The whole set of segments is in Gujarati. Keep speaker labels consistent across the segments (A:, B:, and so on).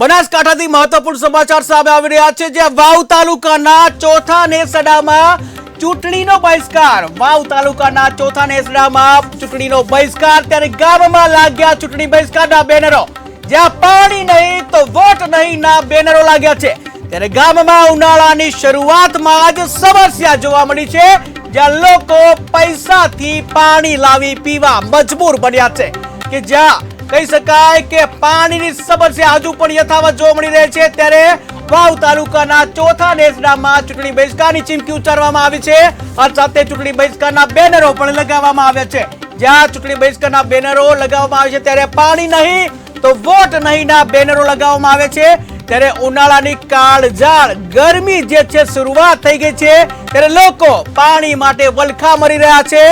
A: બનાસકાંઠાથી મહત્વપૂર્ણ સમાચાર સામે આવી રહ્યા છે, જ્યાં વાવ તાલુકાના ચોથા નેસડામાં ચૂંટણીનો બહિષ્કાર. વાવ તાલુકાના ચોથા નેસડામાં ચૂંટણીનો બહિષ્કાર. ત્યારે ગામમાં લાગ્યા ચૂંટણી બહિષ્કારના બેનરો. જ્યાં પાણી નહીં તો વોટ નહીં ના બેનરો લાગ્યા છે. ત્યારે ગામમાં ઉનાળાની શરૂઆતમાં જ સમસ્યા જોવા મળી છે, જ્યાં લોકો પૈસાથી પાણી લાવી પીવા મજબૂર બન્યા છે. કે જ્યાં કહી શકાય કે પાણીની સમસ્યા હજુ પણ યથાવત જોવા મળી રહી છે. ત્યારે વાવ તાલુકાના ચોથા નેસડામાં ચૂંટણી બહિષ્કારની ચીમકી ઉચ્ચારવામાં આવી છે. આ સાથે ચૂંટણી બહિષ્કારના બેનરો પણ લગાવવામાં આવ્યા છે. જ્યાં ચૂંટણી બહિષ્કારના બેનરો લગાવવામાં આવે છે, ત્યારે પાણી નહીં તો વોટ નહીં ના બેનરો લગાવવામાં આવે છે. ત્યારે ઉનાળાની કાળઝાળ ગરમી જે છે શરૂઆત થઈ ગઈ છે, ત્યારે લોકો પાણી માટે વલખા મરી રહ્યા છે.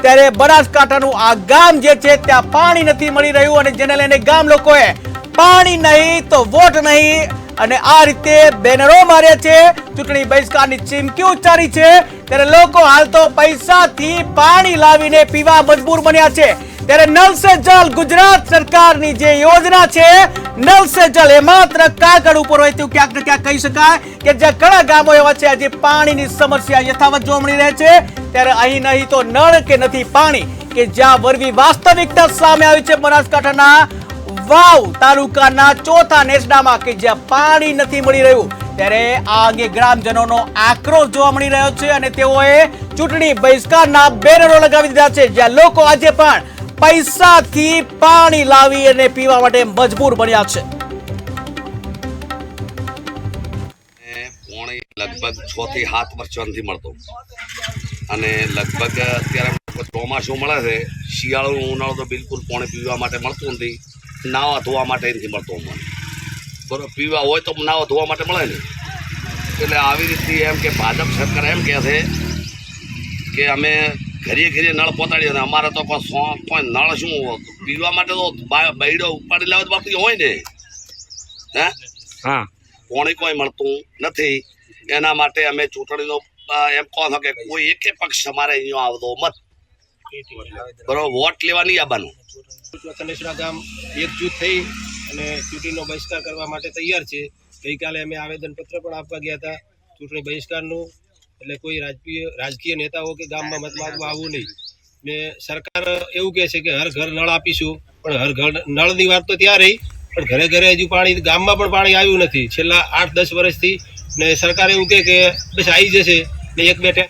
A: ત્યારે બનાસકાંઠાનું આ ગામ જે છે ત્યાં પાણી નથી મળી રહ્યું, અને જેને લઈને ગામ લોકોએ પાણી નહીં તો વોટ નહીં અને આ રીતે બેનરો માર્યા છે, ચૂંટણી બહિષ્કારની ચીમકી ઉચ્ચારી છે. ત્યારે લોકો હાલ તો પૈસાથી પાણી લાવીને પીવા મજબૂર બન્યા છે. ત્યારે નલ સે જલ ગુજરાત સરકારની જે યોજના છે, નલ સે જલ એ માત્ર કાગળ ઉપર હોય તેવું ક્યાંક ને ક્યાંક કહી શકાય કે જ્યાં ઘણા ગામો એવા છે આજે પાણીની સમસ્યા યથાવત જોવા મળી રહે છે. ત્યારે અહીં નહીં તો નળ કે નથી પાણી, કે જ્યાં વરવી વાસ્તવિકતા સામે આવી છે બનાસકાંઠાના વાવ તાલુકાના ચોથા નેસડામાં, કે જ્યાં પાણી નથી મળી રહ્યું. ત્યારે આ અંગે ગ્રામજનોનો આક્રોશ જોવા મળી રહ્યો છે અને તેઓએ ચૂંટણી બહિષ્કારના બેનરો લગાવી દીધા છે, જ્યાં લોકો આજે પણ પૈસાથી પાણી લાવી અને પીવા માટે મજબૂર બન્યા છે.
B: પાણી લગભગ 6 થી 7 વર્ષ નથી મળતો, અને લગભગ અત્યારે ચોમાસું મળે છે. શિયાળો ઉનાળો તો બિલકુલ પાણી પીવા માટે મળતું નથી, નાવા ધોવા માટે નથી મળતો અમને. બરોબર, પીવા હોય તો નાવા ધોવા માટે મળે ને. એટલે આવી રીતે એમ કે ભાજપ સરકાર એમ કહે છે કે અમે ઘરે ઘરે નળ પહોંચાડીએ, અને અમારે તો કોઈ નળ શું પીવા માટે તો બૈડો ઉપાડી લાવે તો બાપી હોય ને. હા, પાણી કોઈ મળતું નથી. એના માટે અમે ચૂંટણીનો એમ કહો છો કે કોઈ એકે પક્ષ અમારે અહીંયા આવતો મત, બરોબર, વોટ લેવા નહીં આવવાનું.
C: કનેસરા ગામ એકજૂથ થઈ અને ચૂંટણીનો બહિષ્કાર કરવા માટે તૈયાર છે. ગઈકાલે અમે આવેદનપત્ર પણ આપવા ગયા હતા ચૂંટણી બહિષ્કારનું. એટલે કોઈ રાજકીય નેતાઓ કે ગામમાં મત માંગવા આવવું નહીં. ને સરકાર એવું કહે છે કે હર ઘર નળ આપીશું, પણ હર ઘર નળની વાત તો ત્યાં રહી, પણ ઘરે ઘરે હજુ પાણી, ગામમાં પણ પાણી આવ્યું નથી છેલ્લા 8-10 વર્ષથી. ને સરકાર એવું કહે કે બસ આવી જશે ને 1-2